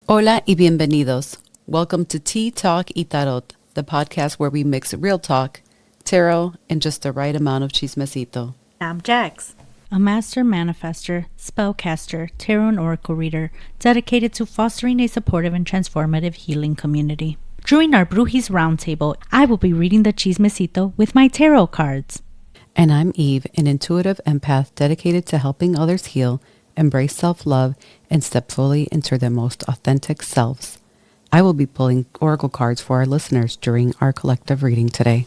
Hola y bienvenidos. Welcome to TeaTalk&Tarot, the podcast where we mix real talk, tarot, and just the right amount of chismecito. I'm Jax, a master manifester, spellcaster, tarot and oracle reader dedicated to fostering a supportive and transformative healing community. During our Brujis Roundtable, I will be reading the chismecito with my tarot cards. And I'm Eve, an intuitive empath dedicated to helping others heal, embrace self-love, and step fully into their most authentic selves. I will be pulling oracle cards for our listeners during our collective reading today.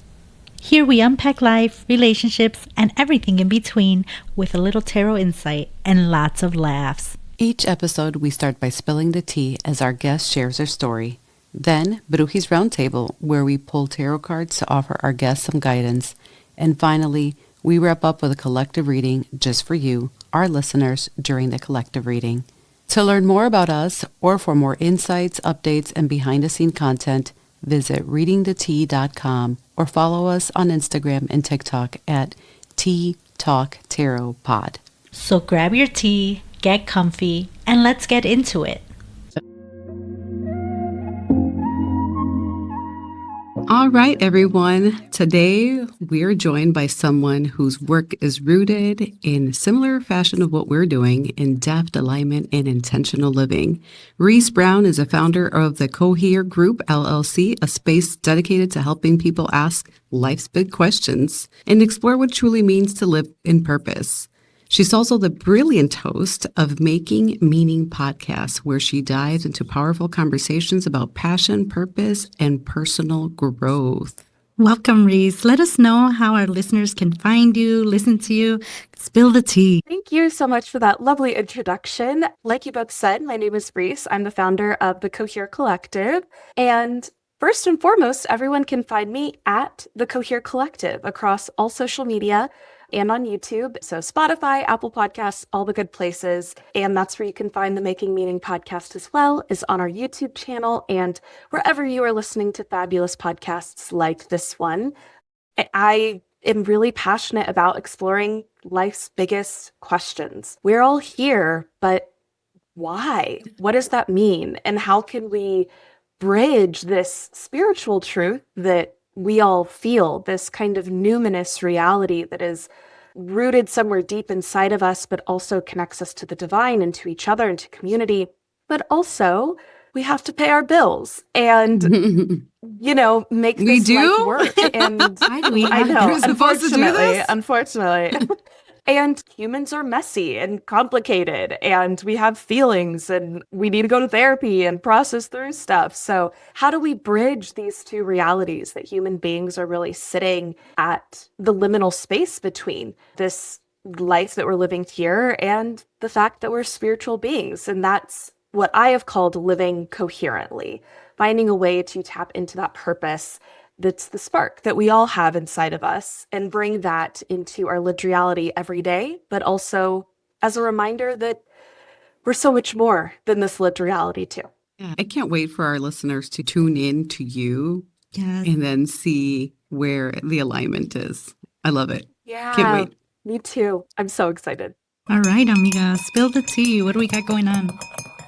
Here we unpack life, relationships, and everything in between with a little tarot insight and lots of laughs. Each episode, we start by spilling the tea as our guest shares their story. Then, Brujis Roundtable, where we pull tarot cards to offer our guests some guidance. And finally, we wrap up with a collective reading just for you, our listeners, during the collective reading. To learn more about us or for more insights, updates, and behind-the-scene content, visit readingthetea.com or follow us on Instagram and TikTok at TeaTalk&Tarot Pod. So grab your tea, get comfy, and let's get into it. All right, everyone. Today, we're joined by someone whose work is rooted in similar fashion of what we're doing in depth alignment and intentional living. Reese Brown is a founder of the Cohere Group LLC, a space dedicated to helping people ask life's big questions and explore what truly means to live in purpose. She's also the brilliant host of Making Meaning podcast, where she dives into powerful conversations about passion, purpose, and personal growth. Welcome, Reese. Let us know how our listeners can find you, listen to you, spill the tea. Thank you so much for that lovely introduction. Like you both said, my name is Reese. I'm the founder of the Cohere Collective. And first and foremost, everyone can find me at the Cohere Collective across all social media and on YouTube. So Spotify, Apple Podcasts, all the good places. And that's where you can find the Making Meaning podcast as well, is on our YouTube channel and wherever you are listening to fabulous podcasts like this one. I am really passionate about exploring life's biggest questions. We're all here, but why? What does that mean? And how can we bridge this spiritual truth that we all feel, this kind of numinous reality that is rooted somewhere deep inside of us, but also connects us to the divine and to each other and to community. But also, we have to pay our bills and, make this life work. And I know, unfortunately. And humans are messy and complicated, and we have feelings, and we need to go to therapy and process through stuff. So how do we bridge these two realities that human beings are really sitting at the liminal space between this life that we're living here and the fact that we're spiritual beings? And that's what I have called living coherently, finding a way to tap into that purpose that's the spark that we all have inside of us and bring that into our lived reality every day, but also as a reminder that we're so much more than this lived reality too. Yeah, I can't wait for our listeners to tune in to you Yes. and then see where the alignment is. I love it. Yeah. Can't wait. Me too. I'm so excited. All right, amiga, spill the tea. What do we got going on?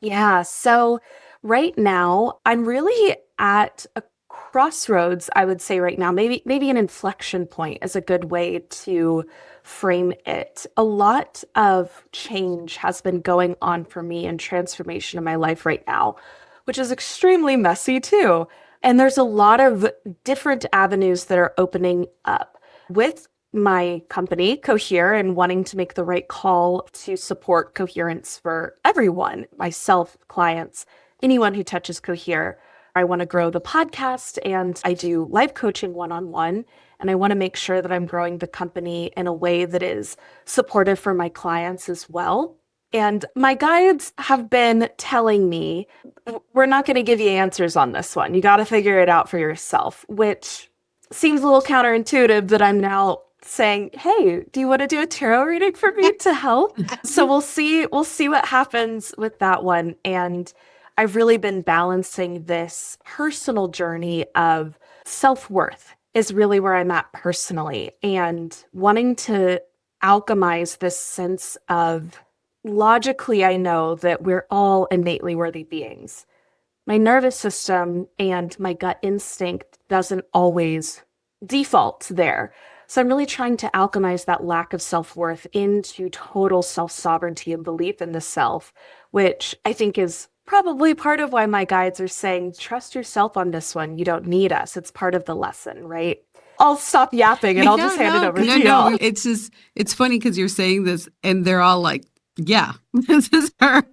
Yeah. So right now, I'm really at a crossroads, I would say right now, maybe an inflection point is a good way to frame it. A lot of change has been going on for me and transformation in my life right now, which is extremely messy too. And there's a lot of different avenues that are opening up with my company, Cohere, and wanting to make the right call to support coherence for everyone, myself, clients, anyone who touches Cohere. I want to grow the podcast, and I do life coaching one-on-one, and I want to make sure that I'm growing the company in a way that is supportive for my clients as well. And my guides have been telling me, we're not going to give you answers on this one. You got to figure it out for yourself, which seems a little counterintuitive that I'm now saying, hey, do you want to do a tarot reading for me to help? So we'll see what happens with that one. And I've really been balancing this personal journey of self-worth is really where I'm at personally, and wanting to alchemize this sense of logically, I know that we're all innately worthy beings, my nervous system and my gut instinct doesn't always default there. So I'm really trying to alchemize that lack of self-worth into total self-sovereignty and belief in the self, which I think is probably part of why my guides are saying, trust yourself on this one. You don't need us. It's part of the lesson, right? I'll stop yapping and I'll just hand it over to y'all. It's funny because you're saying this and they're all like, yeah, this is her.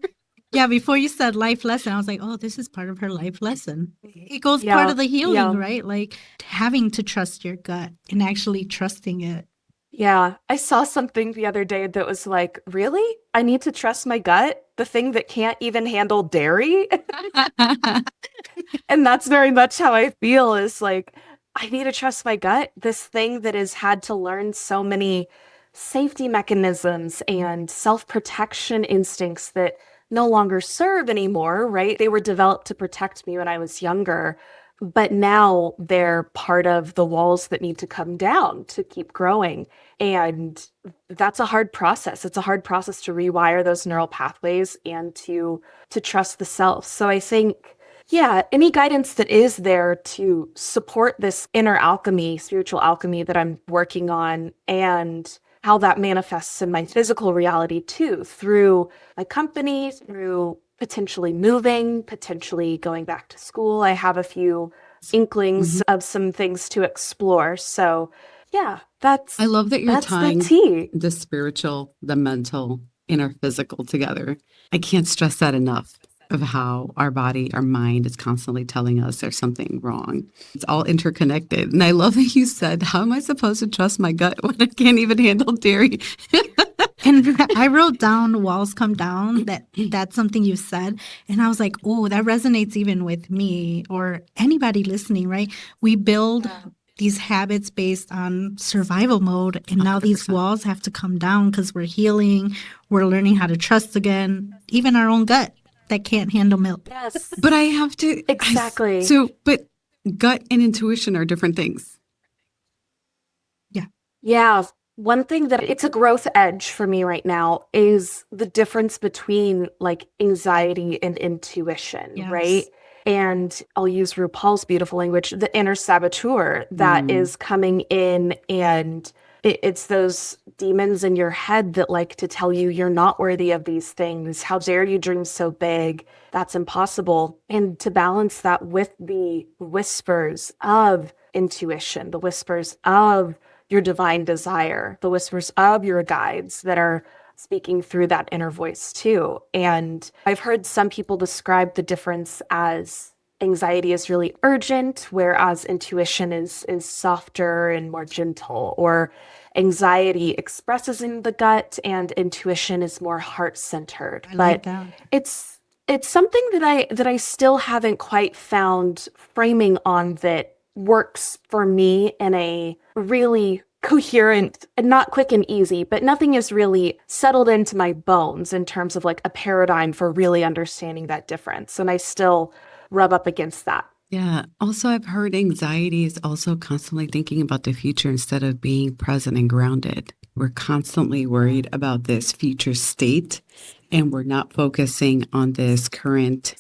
Yeah, before you said life lesson, I was like, oh, this is part of her life lesson. It goes part of the healing, right? Like having to trust your gut and actually trusting it. Yeah, I saw something the other day that was like, really? I need to trust my gut? The thing that can't even handle dairy? And that's very much how I feel, is like, I need to trust my gut. This thing that has had to learn so many safety mechanisms and self-protection instincts that no longer serve anymore, right? They were developed to protect me when I was younger, but now they're part of the walls that need to come down to keep growing. And that's a hard process. It's a hard process to rewire those neural pathways and to trust the self. So I think, yeah, any guidance that is there to support this inner alchemy, spiritual alchemy that I'm working on, and how that manifests in my physical reality too, through my company, through potentially moving, potentially going back to school. I have a few inklings of some things to explore. So yeah, I love that you're tying the the spiritual, the mental, and our physical together. I can't stress that enough, of how our body, our mind is constantly telling us there's something wrong. It's all interconnected. And I love that you said, how am I supposed to trust my gut when I can't even handle dairy? And I wrote down walls come down. That's something you said. And I was like, oh, that resonates even with me or anybody listening, right? We build these habits based on survival mode. And now 100%. These walls have to come down because we're healing. We're learning how to trust again, even our own gut that can't handle milk. Yes. But I have to. Exactly. But gut and intuition are different things. Yeah. One thing that it's a growth edge for me right now is the difference between like anxiety and intuition, Yes. right? And I'll use RuPaul's beautiful language, the inner saboteur that is coming in, and it's those demons in your head that like to tell you you're not worthy of these things. How dare you dream so big? That's impossible. And to balance that with the whispers of intuition, the whispers of your divine desire, the whispers of your guides that are speaking through that inner voice too. And I've heard some people describe the difference as anxiety is really urgent, whereas intuition is softer and more gentle, or anxiety expresses in the gut and intuition is more heart-centered. I like that. It's something that I still haven't quite found framing on that works for me in a really coherent and not quick and easy, but nothing is really settled into my bones in terms of like a paradigm for really understanding that difference. And I still rub up against that. Yeah. Also, I've heard anxiety is also constantly thinking about the future instead of being present and grounded. We're constantly worried about this future state, and we're not focusing on this current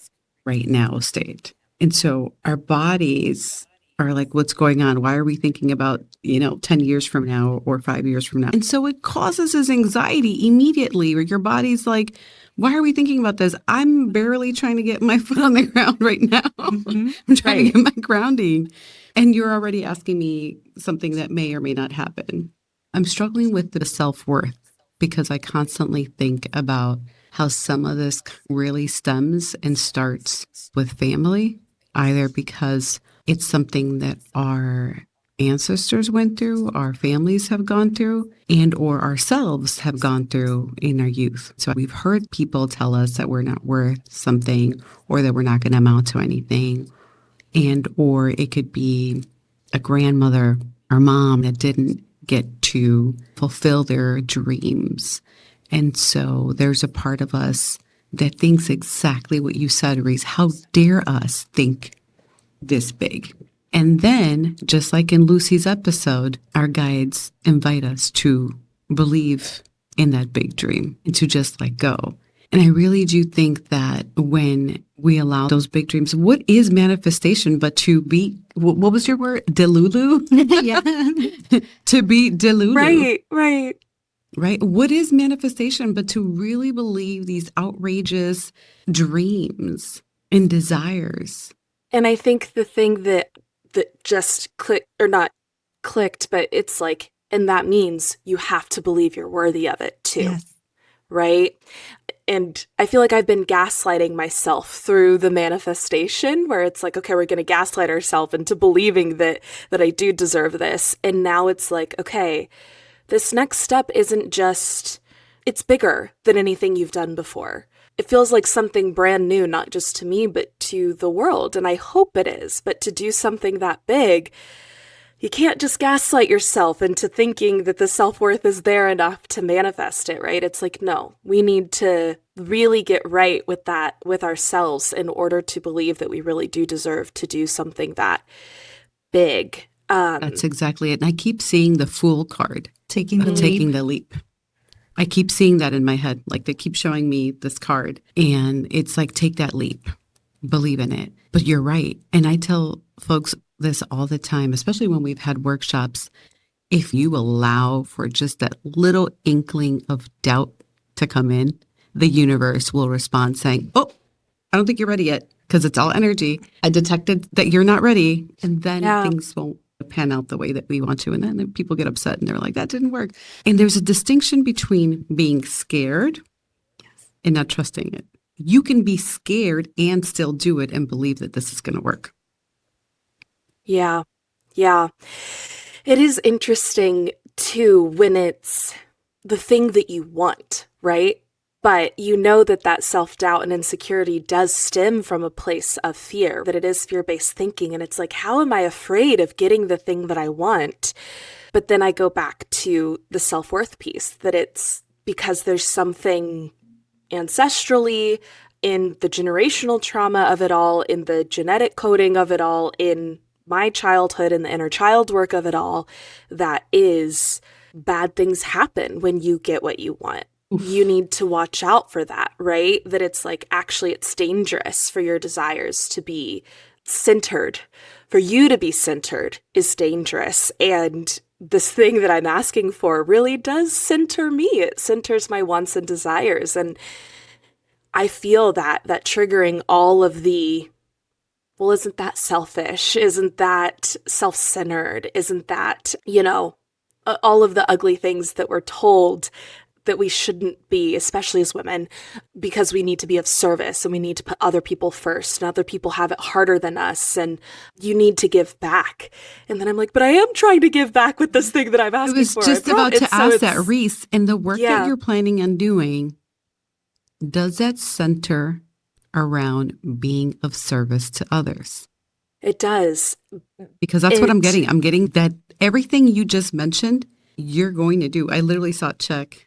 right now state. And so our bodies are like, what's going on? Why are we thinking about, 10 years from now or 5 years from now? And so it causes this anxiety immediately, where your body's like, why are we thinking about this? I'm barely trying to get my foot on the ground right now. I'm trying to get my grounding. And you're already asking me something that may or may not happen. I'm struggling with the self-worth because I constantly think about how some of this really stems and starts with family, either because it's something that our ancestors went through, our families have gone through, and or ourselves have gone through in our youth. So we've heard people tell us that we're not worth something, or that we're not going to amount to anything. And or it could be a grandmother or mom that didn't get to fulfill their dreams. And so there's a part of us that thinks exactly what you said, Reese. How dare us think this big? And then, just like in Lucy's episode, our guides invite us to believe in that big dream and to just let go. And I really do think that when we allow those big dreams, what is manifestation but to be, what was your word? Delulu? Yeah. To be delulu. Right. Right? What is manifestation but to really believe these outrageous dreams and desires? And I think the thing that just clicked, or not clicked, but it's like, and that means you have to believe you're worthy of it too. Yes. Right? And I feel like I've been gaslighting myself through the manifestation, where it's like, okay, we're going to gaslight ourselves into believing that I do deserve this. And now it's like, okay, this next step isn't just, it's bigger than anything you've done before. It feels like something brand new, not just to me, but to the world. And I hope it is. But to do something that big, you can't just gaslight yourself into thinking that the self-worth is there enough to manifest it, right? It's like, no, we need to really get right with that, with ourselves, in order to believe that we really do deserve to do something that big. That's exactly it. And I keep seeing the Fool card. Taking the Taking leap. the leap. I keep seeing that in my head. Like they keep showing me this card and it's like, take that leap, believe in it. But you're right. And I tell folks this all the time, especially when we've had workshops. If you allow for just that little inkling of doubt to come in, the universe will respond saying, oh, I don't think you're ready yet, because it's all energy. I detected that you're not ready. And then things won't pan out the way that we want to. And then people get upset and they're like, that didn't work. And there's a distinction between being scared and not trusting it. You can be scared and still do it and believe that this is going to work. Yeah. It is interesting too when it's the thing that you want, right? But you know that self-doubt and insecurity does stem from a place of fear, that it is fear-based thinking. And it's like, how am I afraid of getting the thing that I want? But then I go back to the self-worth piece, that it's because there's something ancestrally in the generational trauma of it all, in the genetic coding of it all, in my childhood and the inner child work of it all, that is bad things happen when you get what you want. You need to watch out for that, right? That it's like, actually, it's dangerous for your desires to be centered. For you to be centered is dangerous. And this thing that I'm asking for really does center me. It centers my wants and desires. And I feel that triggering all of the, well, isn't that selfish? Isn't that self-centered? Isn't that, all of the ugly things that we're told that we shouldn't be, especially as women, because we need to be of service and we need to put other people first, and other people have it harder than us, and you need to give back. And then I'm like, but I am trying to give back with this thing that I'm asking for. I was just about to ask that, Reese, and the work that you're planning on doing, does that center around being of service to others? It does. Because that's what I'm getting. I'm getting that everything you just mentioned, you're going to do. I literally saw check.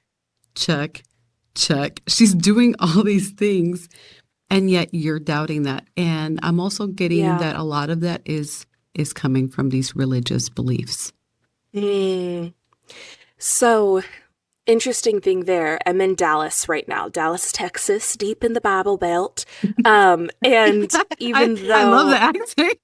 She's doing all these things, and yet you're doubting that. And I'm also getting that a lot of that is coming from these religious beliefs. So, interesting thing there. I'm in Dallas right now, Dallas, Texas, deep in the Bible Belt. And even though I love the accent.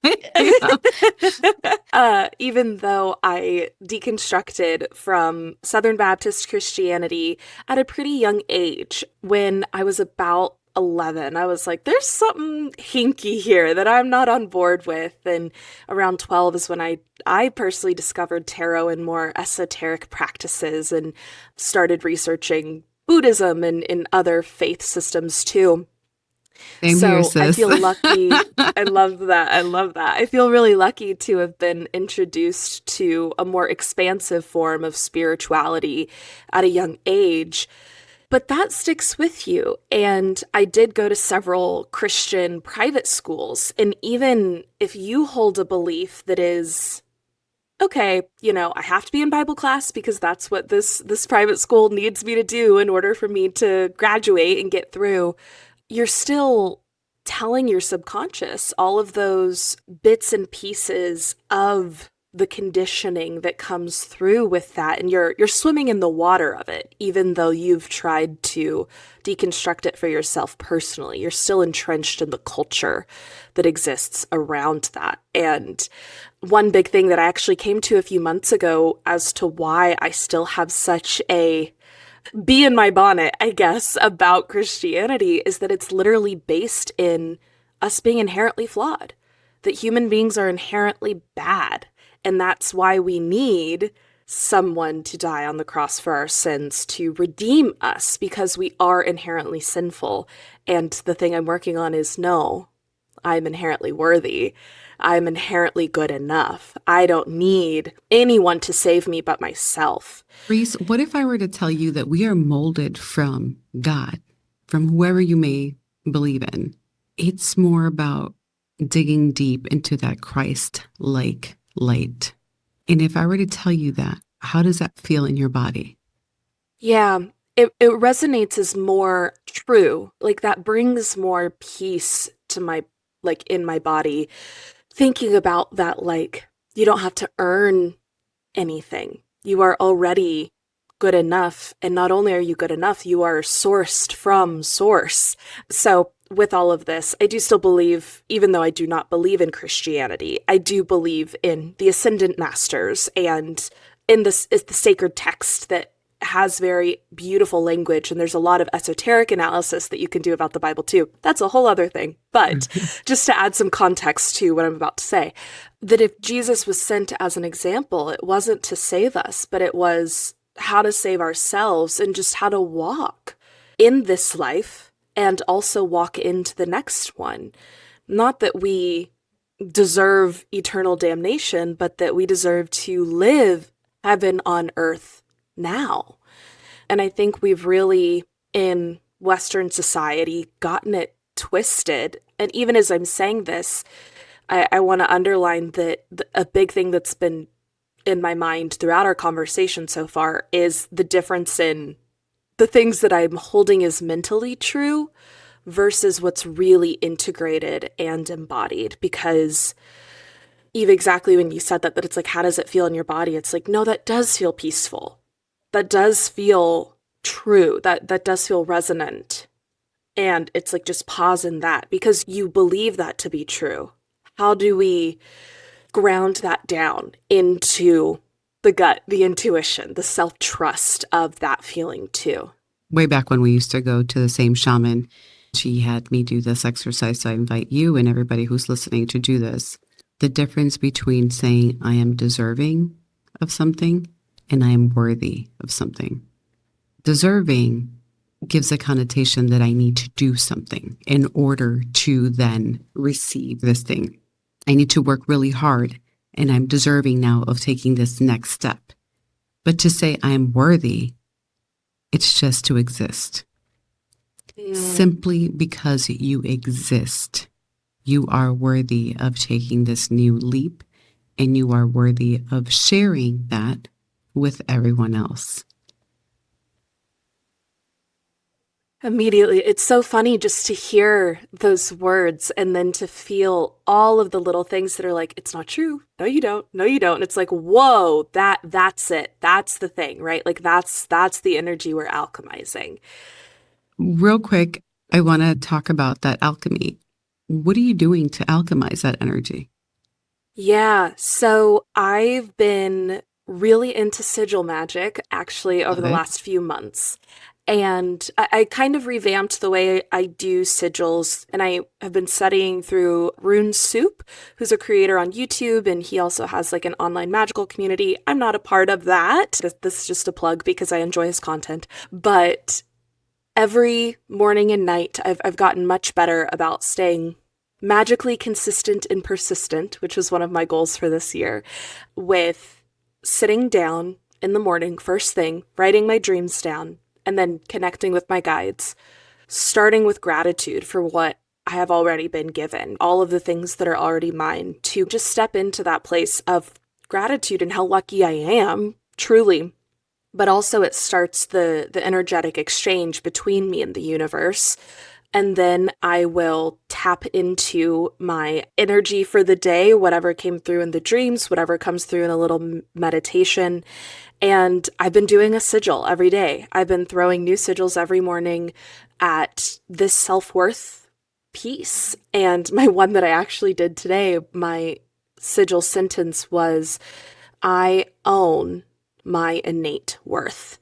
Even though I deconstructed from Southern Baptist Christianity at a pretty young age, when I was about 11, I was like, there's something hinky here that I'm not on board with. And around 12 is when I personally discovered tarot and more esoteric practices and started researching Buddhism and other faith systems too. Same here, sis. I feel lucky. I love that. I feel really lucky to have been introduced to a more expansive form of spirituality at a young age. But that sticks with you. And I did go to several Christian private schools. And even if you hold a belief that is, okay, I have to be in Bible class because that's what this private school needs me to do in order for me to graduate and get through, you're still telling your subconscious all of those bits and pieces of the conditioning that comes through with that, and you're swimming in the water of it, even though you've tried to deconstruct it for yourself personally. You're still entrenched in the culture that exists around that. And one big thing that I actually came to a few months ago as to why I still have such a bee in my bonnet, I guess, about Christianity is that it's literally based in us being inherently flawed, that human beings are inherently bad. And that's why we need someone to die on the cross for our sins to redeem us, because we are inherently sinful. And the thing I'm working on is no, I'm inherently worthy. I'm inherently good enough. I don't need anyone to save me but myself. Reese, what if I were to tell you that we are molded from God, from whoever you may believe in? It's more about digging deep into that Christ-like light. And if I were to tell you that, how does that feel in your body? Yeah, it resonates as more true. Like that brings more peace to my, like in my body. Thinking about that, like you don't have to earn anything. You are already good enough. And not only are you good enough, you are sourced from source. So with all of this, I do still believe, even though I do not believe in Christianity, I do believe in the ascendant masters and in this is the sacred text that has very beautiful language. And there's a lot of esoteric analysis that you can do about the Bible too. That's a whole other thing. But just to add some context to what I'm about to say, that if Jesus was sent as an example, it wasn't to save us, but it was how to save ourselves and just how to walk in this life and also walk into the next one. Not that we deserve eternal damnation, but that we deserve to live heaven on earth now. And I think we've really, in Western society, gotten it twisted. And even as I'm saying this, I want to underline that a big thing that's been in my mind throughout our conversation so far is the difference in the things that I'm holding as mentally true versus what's really integrated and embodied. Because Eve, exactly when you said that it's like, how does it feel in your body? It's like, no, that does feel peaceful. That does feel true. That does feel resonant. And it's like, just pause in that because you believe that to be true. How do we ground that down into the gut, the intuition, the self-trust of that feeling too? Way back when we used to go to the same shaman, she had me do this exercise. So I invite you and everybody who's listening to do this. The difference between saying I am deserving of something and I am worthy of something. Deserving gives a connotation that I need to do something in order to then receive this thing. I need to work really hard and I'm deserving now of taking this next step. But to say I am worthy, it's just to exist. Simply because you exist, you are worthy of taking this new leap and you are worthy of sharing that with everyone else. Immediately, it's so funny just to hear those words and then to feel all of the little things that are like, it's not true. No, you don't. No, you don't. And it's like, whoa, that's it. That's the thing, right? Like that's the energy we're alchemizing. Real quick, I want to talk about that alchemy. What are you doing to alchemize that energy? Yeah, so I've been really into sigil magic actually over the last few months. And I kind of revamped the way I do sigils, and I have been studying through Rune Soup, who's a creator on YouTube, and he also has like an online magical community. I'm not a part of that. This is just a plug because I enjoy his content. But every morning and night, I've gotten much better about staying magically consistent and persistent, which was one of my goals for this year, with sitting down in the morning, first thing, writing my dreams down, and then connecting with my guides, starting with gratitude for what I have already been given, all of the things that are already mine, to just step into that place of gratitude and how lucky I am, truly. But also it starts the energetic exchange between me and the universe And then I will tap into my energy for the day, whatever came through in the dreams, whatever comes through in a little meditation. And I've been doing a sigil every day. I've been throwing new sigils every morning at this self-worth piece. And my one that I actually did today, my sigil sentence was, I own my innate worth.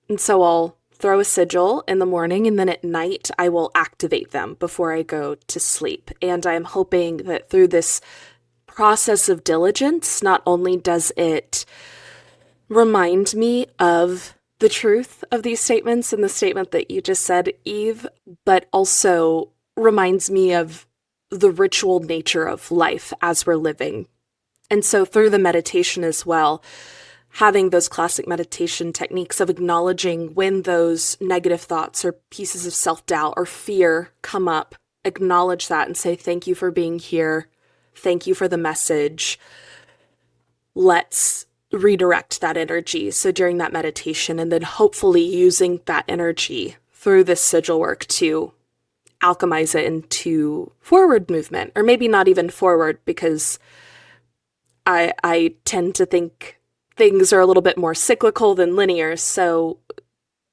And so I'll throw a sigil in the morning, and then at night I will activate them before I go to sleep. And I'm hoping that through this process of diligence, not only does it remind me of the truth of these statements and the statement that you just said, Eve, but also reminds me of the ritual nature of life as we're living. And so through the meditation as well, having those classic meditation techniques of acknowledging when those negative thoughts or pieces of self-doubt or fear come up, acknowledge that and say, thank you for being here. Thank you for the message. Let's redirect that energy. So during that meditation, and then hopefully using that energy through this sigil work to alchemize it into forward movement, or maybe not even forward, because I tend to think things are a little bit more cyclical than linear. So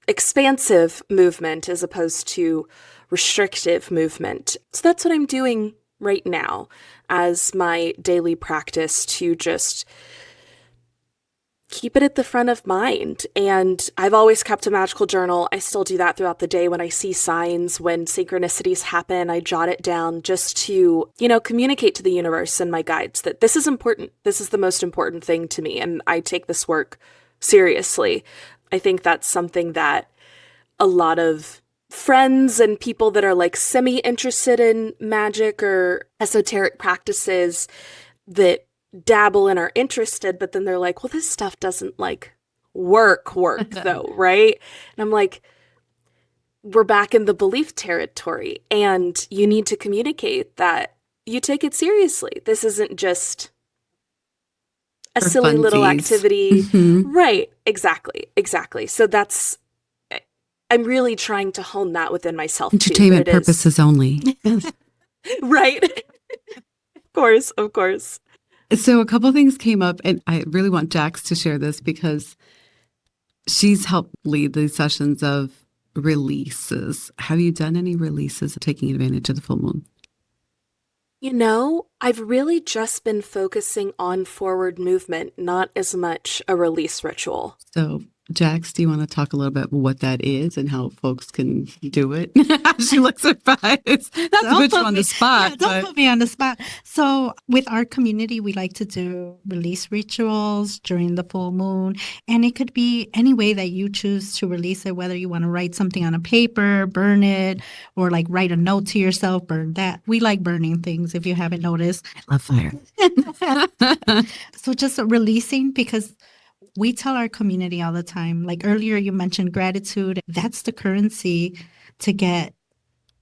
expansive movement as opposed to restrictive movement. So that's what I'm doing right now as my daily practice to just keep it at the front of mind. And I've always kept a magical journal. I still do that throughout the day. When I see signs, when synchronicities happen, I jot it down just to, communicate to the universe and my guides that this is important. This is the most important thing to me. And I take this work seriously. I think that's something that a lot of friends and people that are like semi-interested in magic or esoteric practices that dabble and are interested, but then they're like, well, this stuff doesn't work though, right? And I'm like, we're back in the belief territory, and you need to communicate that you take it seriously. This isn't just a For silly little funsies. activity. Mhm. Right. Exactly. So I'm really trying to hone that within myself too. Entertainment that it is- purposes only. Right. Of course. So a couple things came up, and I really want Jax to share this because she's helped lead these sessions of releases. Have you done any releases taking advantage of the full moon? I've really just been focusing on forward movement, not as much a release ritual. So, Jax, do you want to talk a little bit what that is and how folks can do it? She looks surprised. Not to put you on the spot. Yeah, don't put me on the spot. So with our community, we like to do release rituals during the full moon. And it could be any way that you choose to release it, whether you want to write something on a paper, burn it, or write a note to yourself, burn that. We like burning things, if you haven't noticed. I love fire. So just releasing, because we tell our community all the time, like earlier you mentioned gratitude. That's the currency to get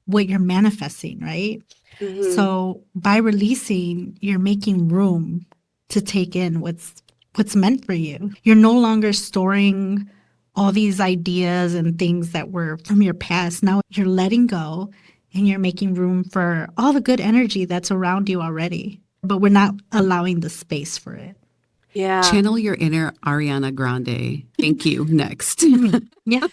what you're manifesting, right? Mm-hmm. So by releasing, you're making room to take in what's meant for you. You're no longer storing all these ideas and things that were from your past. Now you're letting go and you're making room for all the good energy that's around you already. But we're not allowing the space for it. Yeah. Channel your inner Ariana Grande. Thank you. Next. Yeah.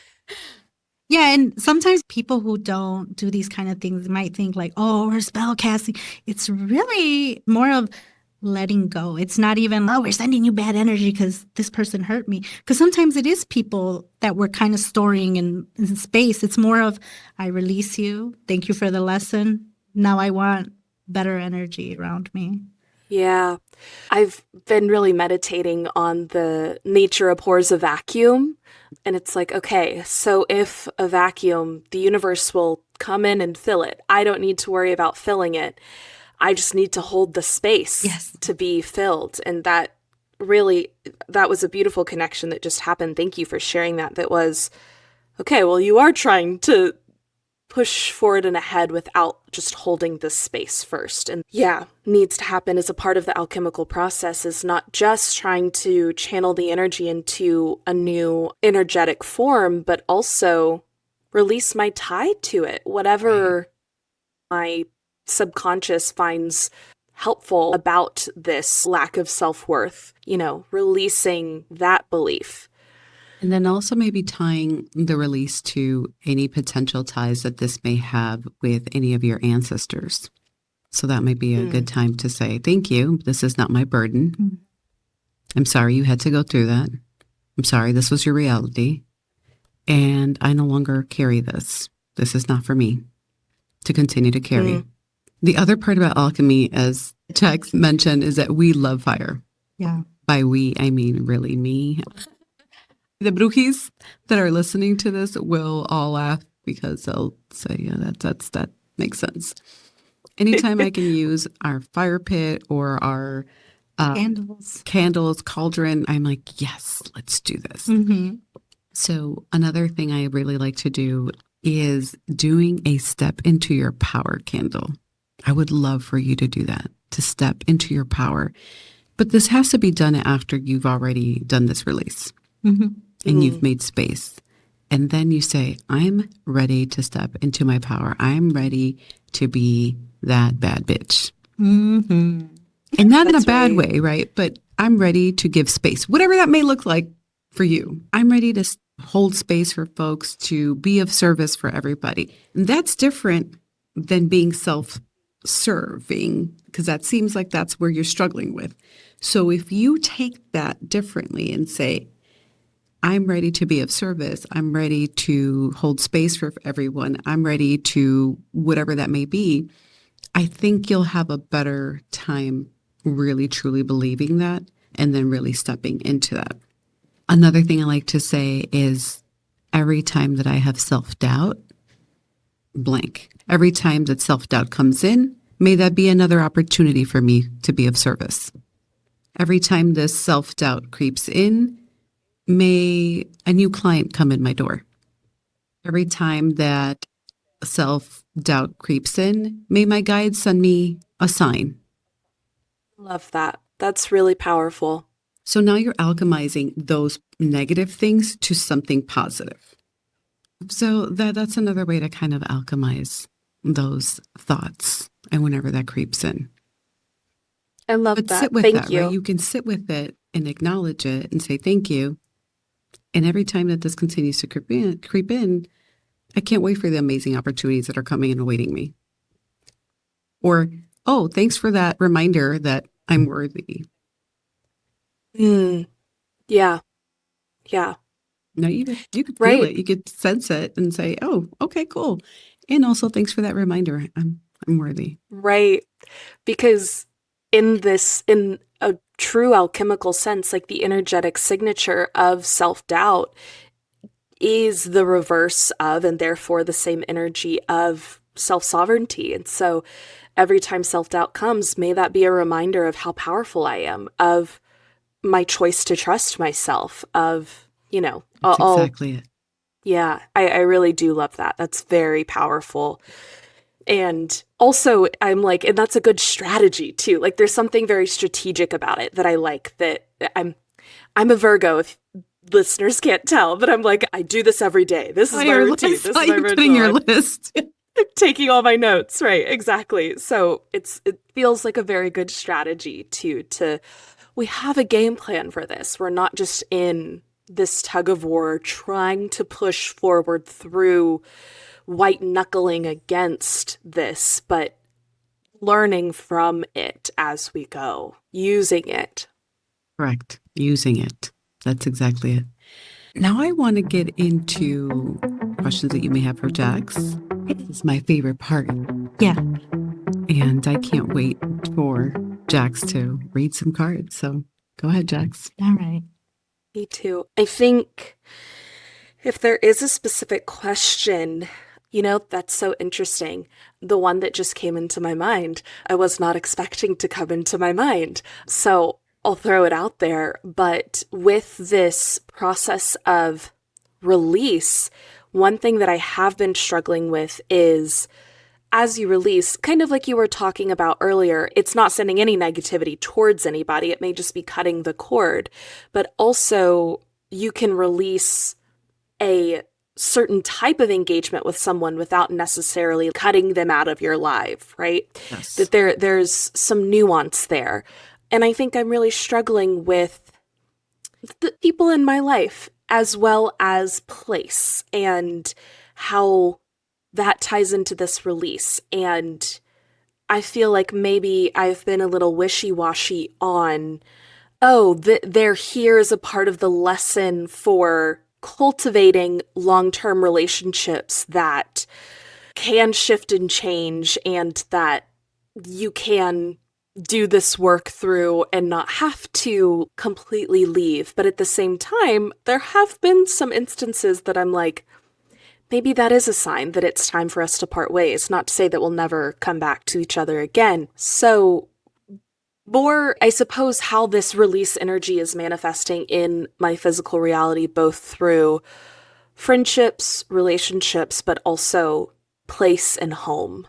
Yeah, and sometimes people who don't do these kind of things might think we're spell casting. It's really more of letting go. It's not even, we're sending you bad energy because this person hurt me. Because sometimes it is people that we're kind of storing in space. It's more of, I release you. Thank you for the lesson. Now I want better energy around me. Yeah. I've been really meditating on the nature abhors a vacuum. And it's like, okay, so if a vacuum, the universe will come in and fill it. I don't need to worry about filling it. I just need to hold the space to be filled. And that was a beautiful connection that just happened. Thank you for sharing that. That was, okay, well, you are trying to push forward and ahead without just holding the space first. And needs to happen as a part of the alchemical process is not just trying to channel the energy into a new energetic form, but also release my tie to it, whatever my subconscious finds helpful about this lack of self-worth, releasing that belief. And then also maybe tying the release to any potential ties that this may have with any of your ancestors. So that might be a good time to say, thank you. This is not my burden. I'm sorry you had to go through that. I'm sorry this was your reality. And I no longer carry this. This is not for me to continue to carry. The other part about alchemy, as Jax mentioned, is that we love fire. Yeah. By we, I mean really me. The brujis that are listening to this will all laugh because they'll say, yeah, that makes sense. Anytime I can use our fire pit or our candles, cauldron, I'm like, yes, let's do this. So another thing I really like to do is doing a step into your power candle. I would love for you to do that, to step into your power. But this has to be done after you've already done this release and you've made space. And then you say, I'm ready to step into my power. I'm ready to be that bad bitch. And not in a bad way, right? But I'm ready to give space, whatever that may look like for you. I'm ready to hold space for folks, to be of service for everybody. And that's different than being self-serving, because that seems like that's where you're struggling with. So if you take that differently and say, I'm ready to be of service, I'm ready to hold space for everyone, I'm ready to whatever that may be, I think you'll have a better time really truly believing that and then really stepping into that. Another thing I like to say is every time that I have self-doubt, blank. Every time that self-doubt comes in, may that be another opportunity for me to be of service. Every time this self-doubt creeps in, may a new client come in my door. Every time that self-doubt creeps in, may my guides send me a sign. Love that. That's really powerful. So now you're alchemizing those negative things to something positive. So that's another way to kind of alchemize those thoughts and whenever that creeps in. I love But that. sit with Thank that, you. right? You can sit with it and acknowledge it and say thank you. And every time that this continues to creep in, I can't wait for the amazing opportunities that are coming and awaiting me. Or, oh, thanks for that reminder that I'm worthy. Yeah. Yeah. No, you could feel Right. it. You could sense it and say, oh, okay, cool. And also thanks for that reminder. I'm worthy. Right. Because in a true alchemical sense, like the energetic signature of self-doubt is the reverse of, and therefore the same energy of self-sovereignty. And so every time self-doubt comes, may that be a reminder of how powerful I am, of my choice to trust myself, of, That's exactly it. Yeah, I really do love that. That's very powerful. And also, I'm like, and that's a good strategy too. Like, there's something very strategic about it that I like. That I'm a Virgo. If listeners can't tell, but I'm like, I do this every day. This is my routine. This is my ritual. Putting your list. I'm taking all my notes. Right, exactly. So it feels like a very good strategy to we have a game plan for this. We're not just in this tug of war trying to push forward through white knuckling against this, but learning from it as we go, using it. Correct. Using it. That's exactly it. Now I want to get into questions that you may have for Jax. This is my favorite part. Yeah. And I can't wait for Jax to read some cards. So go ahead, Jax. All right. Me too. I think if there is a specific question, that's so interesting. The one that just came into my mind, I was not expecting to come into my mind. So I'll throw it out there. But with this process of release, one thing that I have been struggling with is, as you release, kind of like you were talking about earlier, it's not sending any negativity towards anybody. It may just be cutting the cord. But also, you can release a certain type of engagement with someone without necessarily cutting them out of your life, right? Yes. That there's some nuance there. And I think I'm really struggling with the people in my life as well as place and how that ties into this release. And I feel like maybe I've been a little wishy-washy on, oh, they're here as a part of the lesson for cultivating long-term relationships that can shift and change, and that you can do this work through and not have to completely leave. But at the same time, there have been some instances that I'm like, maybe that is a sign that it's time for us to part ways. Not to say that we'll never come back to each other again. So, more, I suppose, how this release energy is manifesting in my physical reality, both through friendships, relationships, but also place and home.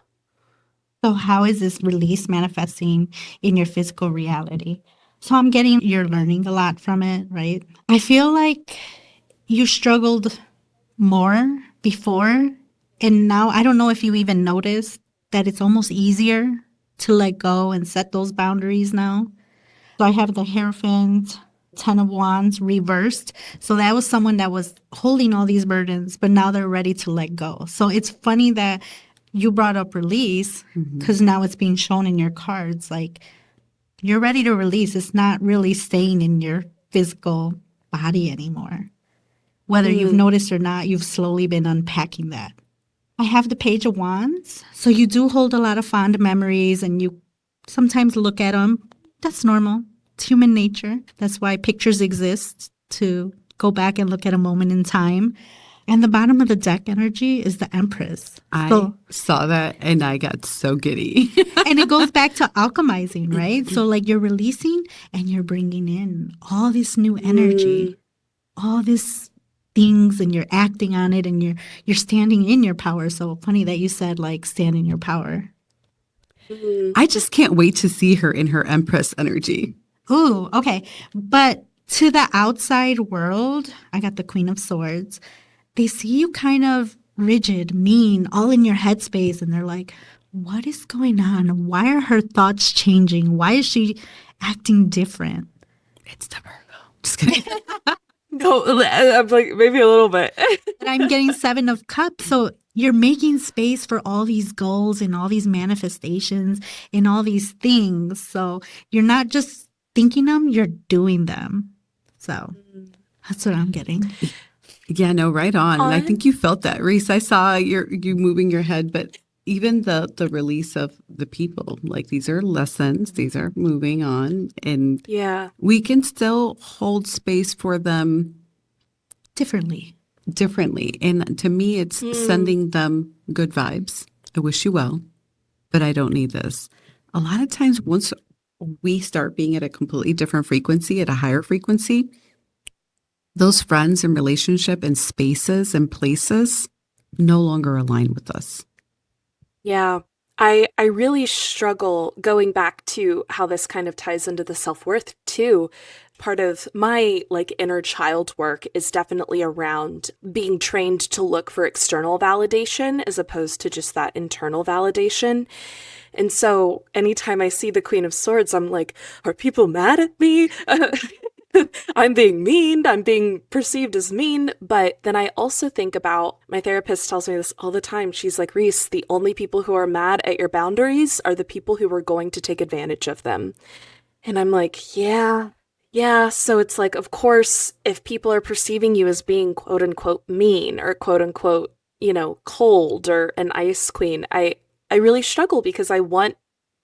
So how is this release manifesting in your physical reality? So I'm getting you're learning a lot from it, right? I feel like you struggled more before, and now I don't know if you even noticed that it's almost easier to let go and set those boundaries now. So I have the Hierophant, Ten of Wands reversed. So that was someone that was holding all these burdens, but now they're ready to let go. So it's funny that you brought up release because now it's being shown in your cards. Like you're ready to release. It's not really staying in your physical body anymore. Whether you've noticed or not, you've slowly been unpacking that. I have the Page of Wands. So you do hold a lot of fond memories and you sometimes look at them. That's normal. It's human nature. That's why pictures exist, to go back and look at a moment in time. And the bottom of the deck energy is the Empress. I saw that and I got so giddy. And it goes back to alchemizing, right? So like you're releasing and you're bringing in all this new energy, all these things, and you're acting on it, and you're standing in your power. So funny that you said like stand in your power. I just can't wait to see her in her Empress energy. Ooh, okay. But to the outside world, I got the Queen of Swords. They see you kind of rigid, mean, all in your headspace, and they're like, what is going on? Why are her thoughts changing? Why is she acting different? It's the Virgo. Just kidding. No, I'm like, maybe a little bit. And I'm getting Seven of Cups. So you're making space for all these goals and all these manifestations and all these things. So you're not just thinking them, you're doing them. So that's what I'm getting. Yeah, no, right on. And I think you felt that, Reese. I saw you moving your head, but even the release of the people, like these are lessons, these are moving on, and Yeah. we can still hold space for them Differently. And to me, it's sending them good vibes. I wish you well, but I don't need this. A lot of times, once we start being at a completely different frequency, at a higher frequency, those friends and relationship and spaces and places no longer align with us. Yeah. I really struggle going back to how this kind of ties into the self-worth too. Part of my like inner child work is definitely around being trained to look for external validation as opposed to just that internal validation. And so anytime I see the Queen of Swords, I'm like, are people mad at me? I'm being mean. I'm being perceived as mean. But then I also think about, my therapist tells me this all the time. She's like, Reese, the only people who are mad at your boundaries are the people who are going to take advantage of them. And I'm like, yeah. So it's like, of course, if people are perceiving you as being quote unquote mean or quote unquote, cold or an ice queen, I really struggle because I want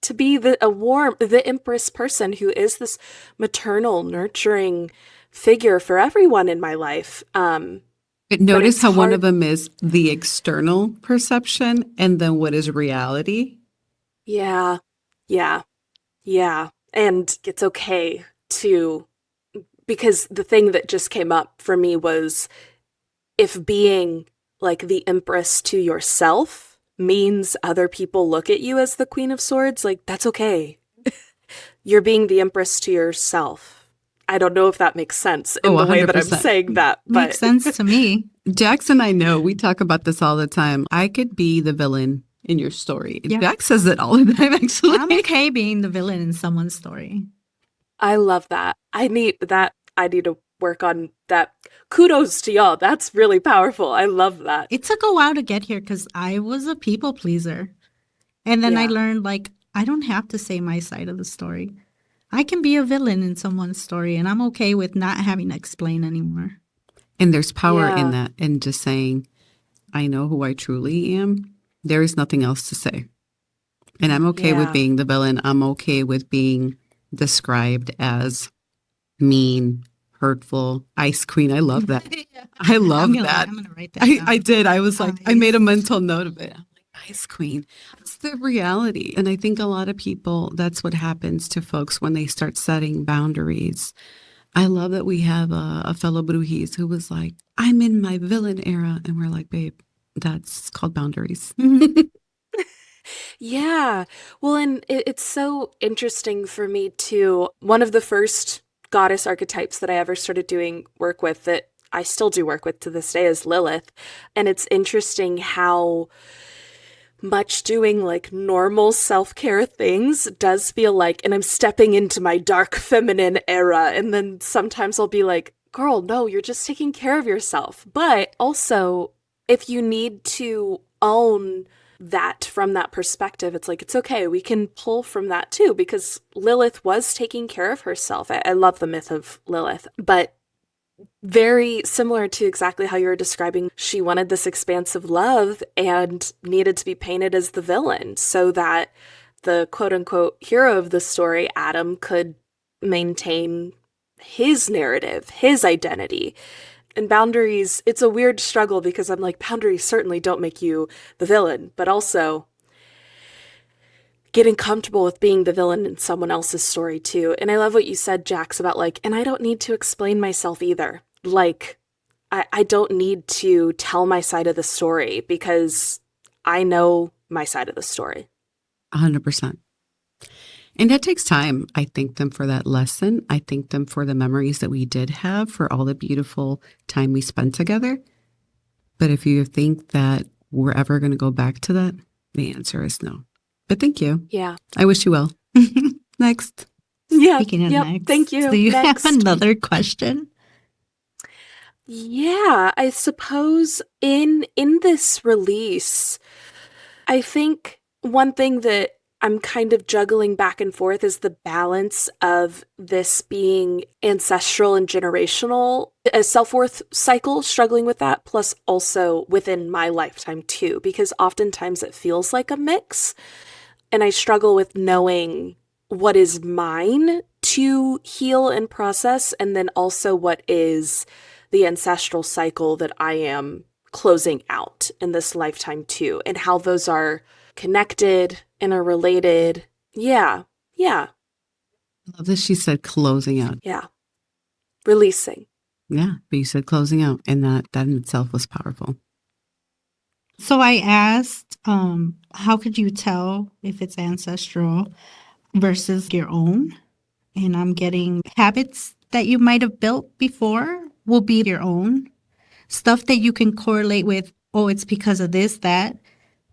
to be the Empress person who is this maternal, nurturing figure for everyone in my life. But notice how one of them is the external perception and then what is reality. Yeah. And it's okay because the thing that just came up for me was if being like the Empress to yourself means other people look at you as the Queen of Swords, like that's okay. You're being the Empress to yourself. I don't know if that makes sense in Oh, the way that I'm 100%. saying that, but Makes sense to me. Jax and I know we talk about this all the time. I could be the villain in your story. Yeah. Jax says it all the time, actually. I'm okay being the villain in someone's story. I love that. I need to work on that. Kudos to y'all. That's really powerful. I love that. It took a while to get here because I was a people pleaser. And then I Yeah. learned, like, I don't have to say my side of the story. I can be a villain in someone's story, and I'm okay with not having to explain anymore. And there's power Yeah. in that, and just saying, I know who I truly am. There is nothing else to say. And I'm okay with Yeah. being the villain. I'm okay with being described as mean, hurtful, ice queen. I love that. I love that. I'm gonna write that down. I did. I was like, I made a mental note of it. I'm like, ice queen. That's the reality. And I think a lot of people, that's what happens to folks when they start setting boundaries. I love that we have a fellow Brujis who was like, I'm in my villain era. And we're like, babe, that's called boundaries. Yeah. Well, and it's so interesting for me too. One of the first goddess archetypes that I ever started doing work with, that I still do work with to this day, is Lilith. And it's interesting how much doing like normal self-care things does feel like, and I'm stepping into my dark feminine era. And then sometimes I'll be like, girl, no, you're just taking care of yourself. But also, if you need to own that from that perspective, it's like, it's okay. We can pull from that too, because Lilith was taking care of herself. I love the myth of Lilith, but very similar to exactly how you were describing. She wanted this expansive love and needed to be painted as the villain so that the quote unquote hero of the story, Adam, could maintain his narrative, his identity. And boundaries, it's a weird struggle because I'm like, boundaries certainly don't make you the villain, but also getting comfortable with being the villain in someone else's story too. And I love what you said, Jax, about like, and I don't need to explain myself either. Like, I don't need to tell my side of the story because I know my side of the story. 100%. And that takes time. I thank them for that lesson. I thank them for the memories that we did have, for all the beautiful time we spent together. But if you think that we're ever going to go back to that, the answer is no. But thank you. Yeah. I wish you well. Next. Yeah. Speaking of next, Thank you. do you Next. have another question? Yeah, I suppose in this release, I think one thing that I'm kind of juggling back and forth is the balance of this being ancestral and generational, a self-worth cycle, struggling with that, plus also within my lifetime too, because oftentimes it feels like a mix. And I struggle with knowing what is mine to heal and process, and then also what is the ancestral cycle that I am closing out in this lifetime too, and how those are connected, interrelated. Yeah. I love that she said closing out. Yeah. Releasing. Yeah, but you said closing out, and that in itself was powerful. So I asked, how could you tell if it's ancestral versus your own? And I'm getting habits that you might have built before will be your own. Stuff that you can correlate with, oh, it's because of this, that.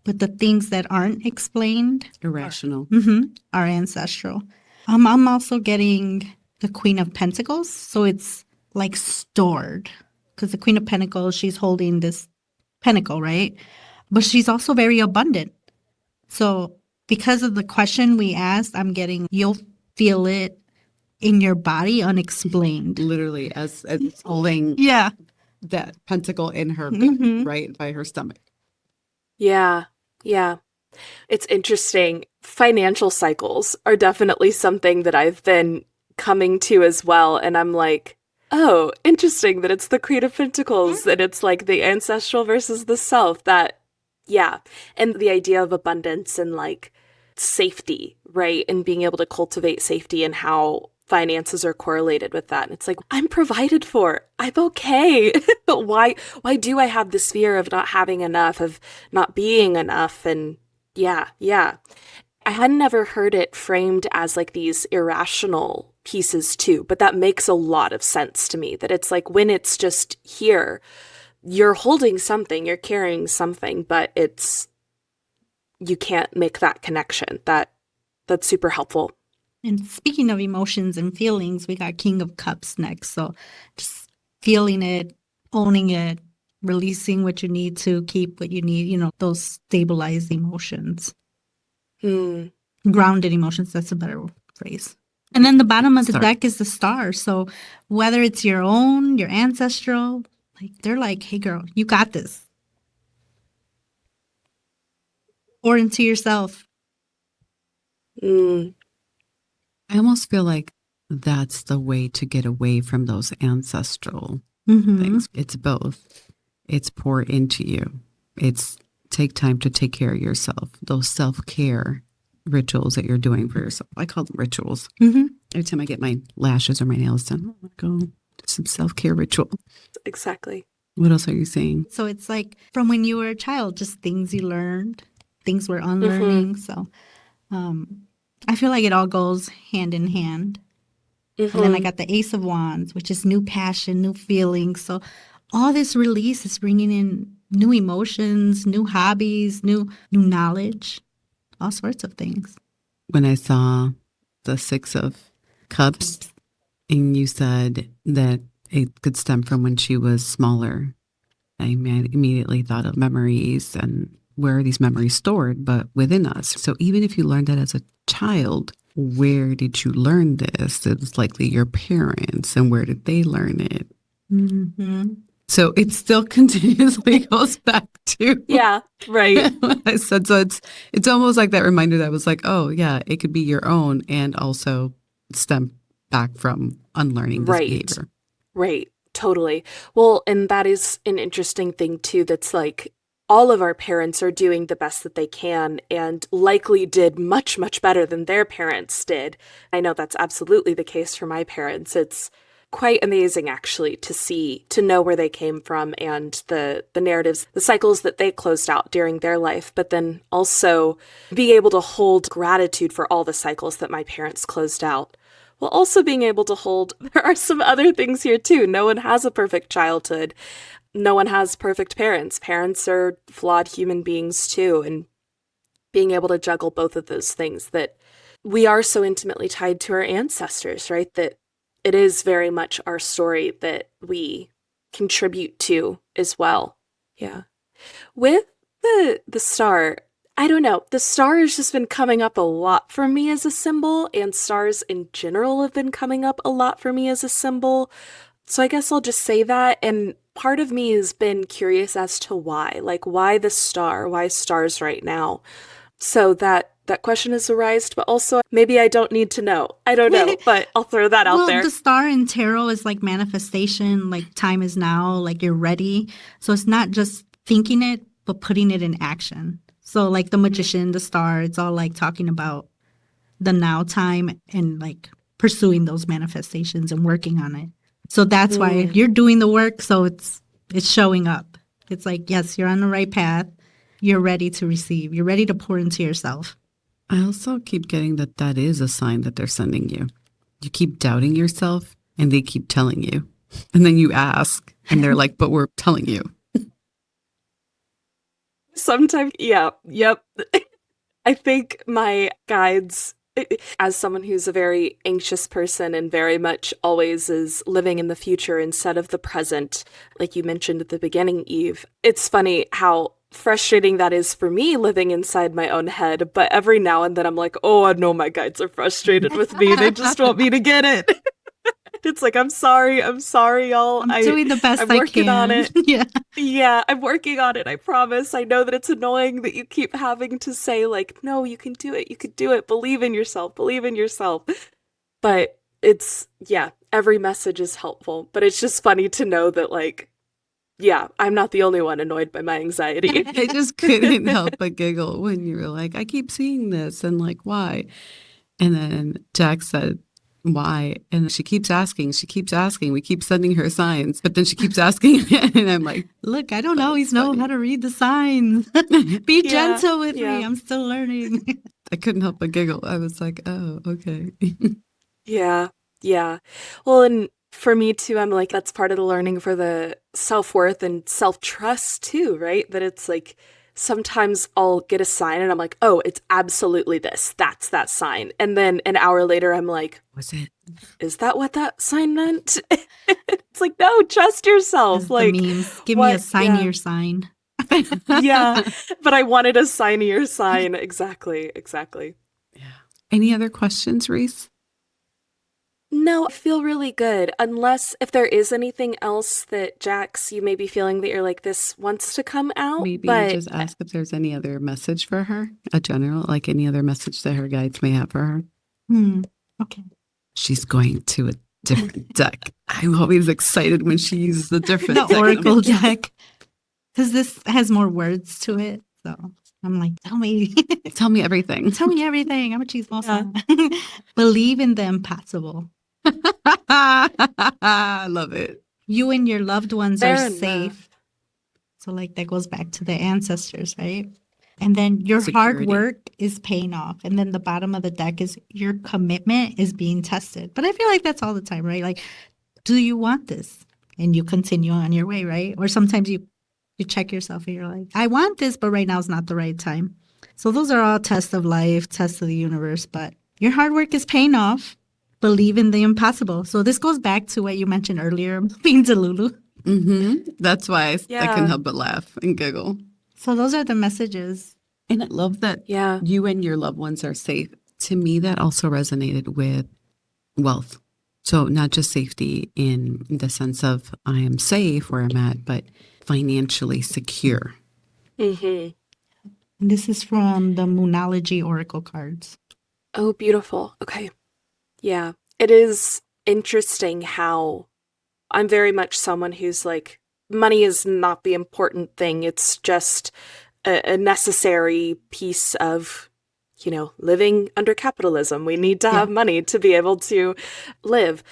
But the things that aren't explained Irrational. are ancestral. I'm also getting the Queen of Pentacles. So it's like stored. Because the Queen of Pentacles, she's holding this pentacle, right? But she's also very abundant. So because of the question we asked, I'm getting, you'll feel it in your body unexplained. Literally, as holding that pentacle in her gut, right by her stomach. Yeah. It's interesting. Financial cycles are definitely something that I've been coming to as well. And I'm like, oh, interesting that it's the Queen of Pentacles, that it's like the ancestral versus the self. That, yeah. And the idea of abundance and like safety, right? And being able to cultivate safety and how finances are correlated with that. And it's like, I'm provided for. I'm okay. But why do I have this fear of not having enough, of not being enough? And yeah. I hadn't ever heard it framed as like these irrational pieces too, but that makes a lot of sense to me, that it's like when it's just here, you're holding something, you're carrying something, but you can't make that connection. That's super helpful. And speaking of emotions and feelings, we got King of Cups next. So just feeling it, owning it, releasing what you need to, keep what you need, those stabilized emotions. Grounded emotions, that's a better phrase. And then the bottom of the deck is the star. So whether it's your own, your ancestral, they're like, hey girl, you got this. Pour into yourself. I almost feel like that's the way to get away from those ancestral things. It's both. It's pour into you. It's take time to take care of yourself. Those self-care rituals that you're doing for yourself. I call them rituals. Every time I get my lashes or my nails done, I'm going to go do some self-care ritual. Exactly. What else are you saying? So it's like from when you were a child, just things you learned, things we're unlearning. So I feel like it all goes hand in hand. And then I got the Ace of Wands, which is new passion, new feelings. So all this release is bringing in new emotions, new hobbies, new knowledge, all sorts of things. When I saw the Six of Cups, and you said that it could stem from when she was smaller, I immediately thought of memories and where are these memories stored, but within us. So even if you learned that as a child, where did you learn this? It was likely your parents, and where did they learn it? So it still continuously goes back to right. what I said. So it's almost like that reminder that was like, oh yeah, it could be your own and also stem back from unlearning this behavior. Right. Totally. Well, and that is an interesting thing too. That's like all of our parents are doing the best that they can and likely did much, much better than their parents did. I know that's absolutely the case for my parents. It's quite amazing actually to know where they came from and the narratives, the cycles that they closed out during their life, but then also be able to hold gratitude for all the cycles that my parents closed out. While also being able to hold, there are some other things here too. No one has a perfect childhood. No one has perfect parents. Parents are flawed human beings too. And being able to juggle both of those things, that we are so intimately tied to our ancestors, right? That it is very much our story that we contribute to as well. Yeah. With the star, I don't know. The star has just been coming up a lot for me as a symbol, and stars in general have been coming up a lot for me as a symbol. So I guess I'll just say that. And part of me has been curious as to why. Like, why the star? Why stars right now? So that question has arisen, but also maybe I don't need to know. I don't know, but I'll throw that out there. Well, the star in tarot is like manifestation, like time is now, like you're ready. So it's not just thinking it, but putting it in action. So like the magician, the star, it's all like talking about the now time and like pursuing those manifestations and working on it. So that's why you're doing the work. So it's showing up. It's like, yes, you're on the right path. You're ready to receive. You're ready to pour into yourself. I also keep getting that is a sign that they're sending you. You keep doubting yourself and they keep telling you. And then you ask and they're like, but we're telling you. Sometimes, yep. I think my guides, as someone who's a very anxious person and very much always is living in the future instead of the present, like you mentioned at the beginning, Eve, it's funny how frustrating that is for me living inside my own head. But every now and then I'm like, oh, I know my guides are frustrated with me. They just want me to get it. It's like, I'm sorry, y'all. I'm doing the best I'm I working can. on it. Yeah, I'm working on it. I promise. I know that it's annoying that you keep having to say like, no, you can do it. You can do it. Believe in yourself. Believe in yourself. But it's, every message is helpful. But it's just funny to know that like, I'm not the only one annoyed by my anxiety. I just couldn't help but giggle when you were like, I keep seeing this and like, why? And then Jack said, why? And she keeps asking. We keep sending her signs, but then she keeps asking again. And I'm like, look, I don't always know how to read the signs. Be gentle with me. I'm still learning. I couldn't help but giggle. I was like, oh, okay. Yeah. Yeah. Well, and for me too, I'm like, that's part of the learning for the self-worth and self-trust too, right? That it's like sometimes I'll get a sign and I'm like, oh, it's absolutely this. That's that sign. And then an hour later, I'm like, Was it? is that what that sign meant? It's like, no, trust yourself. As the Like, memes, give me a what? sign Yeah. your sign. Yeah. But I wanted a signier sign. Exactly. Exactly. Yeah. Any other questions, Reese? No, I feel really good. Unless if there is anything else that Jax, you may be feeling that you're like, this wants to come out. Maybe But just ask if there's any other message for her, a general, like any other message that her guides may have for her. Okay. She's going to a different deck. I'm always excited when she uses a different The deck. Oracle deck. Because this has more words to it. So I'm like, tell me. Tell me everything. Tell me everything. I'm a chismosa. Believe in the impossible. I love it. You and your loved ones fair are enough. safe. So like that goes back to the ancestors, right? And then your hard Security. work is paying off. And then the bottom of the deck is your commitment is being tested. But I feel like that's all the time, right? Like, do you want this? And you continue on your way, right? Or sometimes you check yourself and you're like, I want this, but right now is not the right time. So those are all tests of life, tests of the universe. But your hard work is paying off. Believe in the impossible. So this goes back to what you mentioned earlier, being Delulu. That's why I Yeah. can help but laugh and giggle. So those are the messages. And I love that Yeah. you and your loved ones are safe. To me, that also resonated with wealth. So not just safety in the sense of I am safe where I'm at, but financially secure. Mm-hmm. And this is from the Moonology Oracle cards. Oh, beautiful. Okay. Yeah. It is interesting how I'm very much someone who's like, money is not the important thing. It's just a necessary piece of, living under capitalism. We need to have money to be able to live.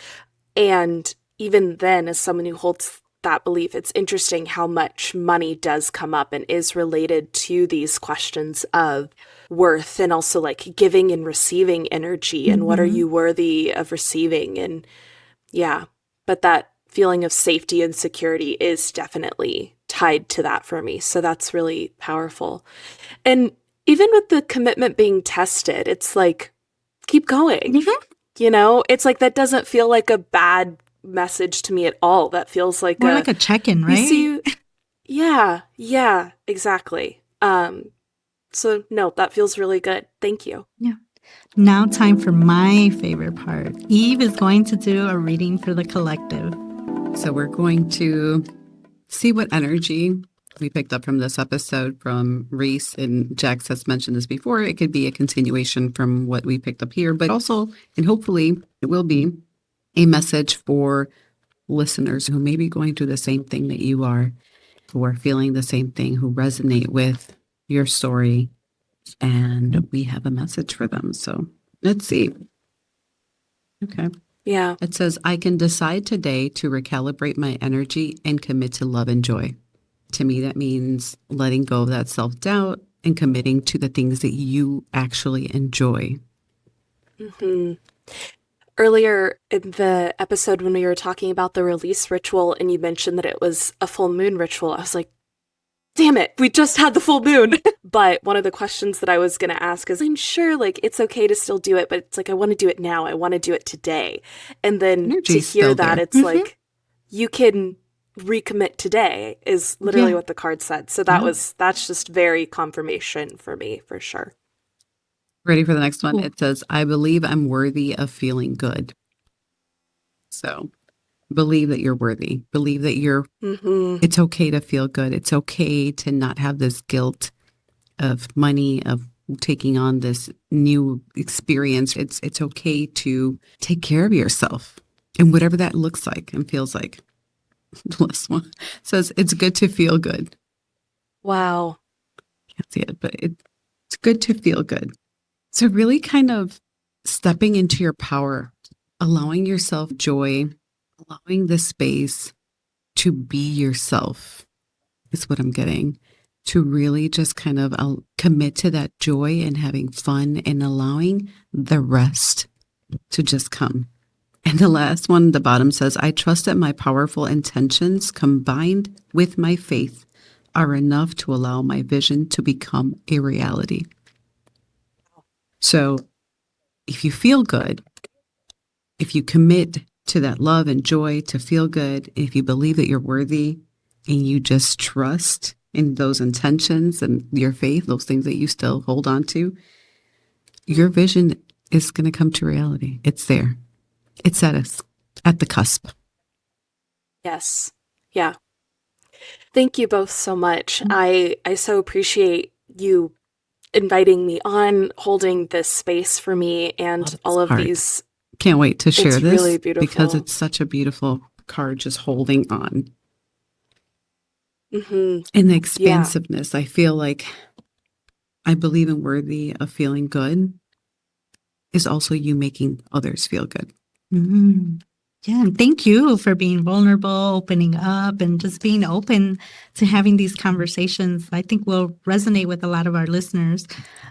And even then, as someone who holds that belief, it's interesting how much money does come up and is related to these questions of worth and also like giving and receiving energy and what are you worthy of receiving. And yeah, but that feeling of safety and security is definitely tied to that for me. So that's really powerful. And even with the commitment being tested, it's like, keep going. It's like that doesn't feel like a bad message to me at all. That feels like More like a check-in, we right? see you. Yeah, exactly. So no, that feels really good. Thank you. Yeah. Now time for my favorite part. Eve is going to do a reading for the collective. So we're going to see what energy we picked up from this episode from Reese, and Jax has mentioned this before. It could be a continuation from what we picked up here, but also, and hopefully it will be a message for listeners who may be going through the same thing that you are, who are feeling the same thing, who resonate with your story, and we have a message for them. So let's see. Okay. Yeah. It says, I can decide today to recalibrate my energy and commit to love and joy. To me, that means letting go of that self-doubt and committing to the things that you actually enjoy. Earlier in the episode when we were talking about the release ritual and you mentioned that it was a full moon ritual, I was like, damn it, we just had the full moon. But one of the questions that I was going to ask is, I'm sure like it's okay to still do it, but it's like, I want to do it now. I want to do it today. And then Energy's to hear still that, there. it's like, you can recommit today is literally what the card said. So that's just very confirmation for me, for sure. Ready for the next one? Cool. It says, I believe I'm worthy of feeling good. So believe that you're worthy. Believe that it's okay to feel good. It's okay to not have this guilt of money, of taking on this new experience. It's okay to take care of yourself and whatever that looks like and feels like. The last one says, it's good to feel good. Wow. Can't see it, but it's good to feel good. So really kind of stepping into your power, allowing yourself joy, allowing the space to be yourself is what I'm getting. To really just kind of commit to that joy and having fun and allowing the rest to just come. And the last one, the bottom says, I trust that my powerful intentions combined with my faith are enough to allow my vision to become a reality. So if you feel good, if you commit to that love and joy to feel good, if you believe that you're worthy and you just trust in those intentions and your faith, those things that you still hold on to, your vision is going to come to reality. It's there. It's at the cusp. Yes. Yeah. Thank you both so much. I so appreciate you inviting me on, holding this space for me, and all of these. Can't wait to share It's this really beautiful. because it's such a beautiful card just holding on. Mm-hmm. And the expansiveness, I feel like I believe in worthy of feeling good is also you making others feel good. Mm-hmm. Yeah, and thank you for being vulnerable, opening up, and just being open to having these conversations. I think will resonate with a lot of our listeners.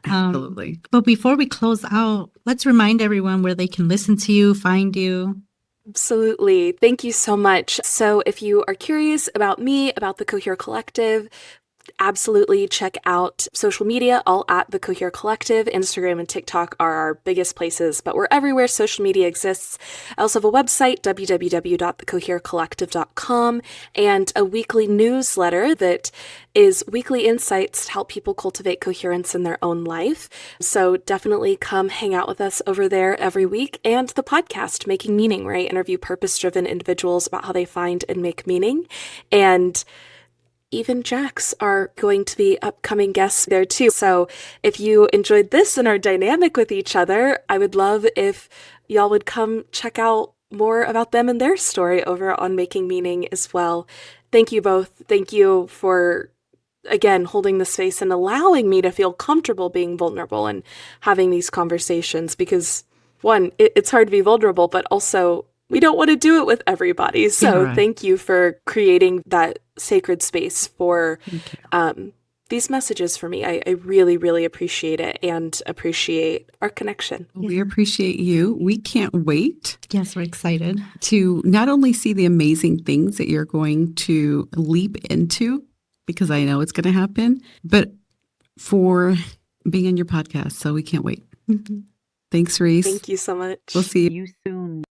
Absolutely. But before we close out, let's remind everyone where they can listen to you, find you. Absolutely. Thank you so much. So if you are curious about me, about the Cohere Collective, absolutely check out social media, all at the Cohere Collective. Instagram and TikTok are our biggest places, but we're everywhere social media exists. I also have a website, www.thecoherecollective.com, and a weekly newsletter that is weekly insights to help people cultivate coherence in their own life. So definitely come hang out with us over there every week. And the podcast, Making Meaning, where I interview purpose-driven individuals about how they find and make meaning. And even Jax are going to be upcoming guests there too. So if you enjoyed this and are dynamic with each other, I would love if y'all would come check out more about them and their story over on Making Meaning as well. Thank you both. Thank you for, again, holding the space and allowing me to feel comfortable being vulnerable and having these conversations because, one, it's hard to be vulnerable, but also we don't want to do it with everybody. So Thank you for creating that sacred space for these messages for me. I really, really appreciate it and appreciate our connection. We appreciate you. We can't wait. Yes, we're excited to not only see the amazing things that you're going to leap into, because I know it's going to happen, but for being on your podcast. So we can't wait. Mm-hmm. Thanks, Reese. Thank you so much. We'll see you soon.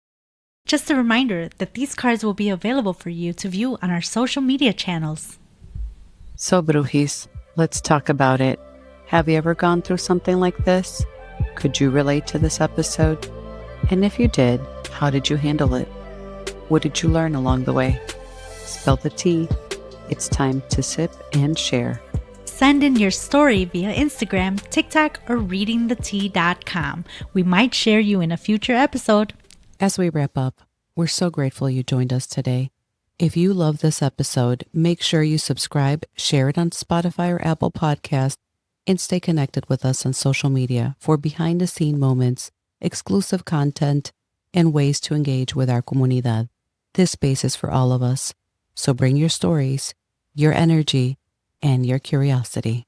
Just a reminder that these cards will be available for you to view on our social media channels. So, Brujis, let's talk about it. Have you ever gone through something like this? Could you relate to this episode? And if you did, how did you handle it? What did you learn along the way? Spill the tea. It's time to sip and share. Send in your story via Instagram, TikTok, or readingthetea.com. We might share you in a future episode. As we wrap up, we're so grateful you joined us today. If you love this episode, make sure you subscribe, share it on Spotify or Apple Podcasts, and stay connected with us on social media for behind-the-scene moments, exclusive content, and ways to engage with our comunidad. This space is for all of us, so bring your stories, your energy, and your curiosity.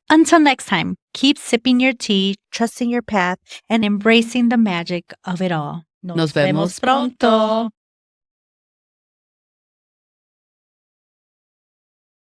Until next time, keep sipping your tea, trusting your path, and embracing the magic of it all. Nos vemos pronto.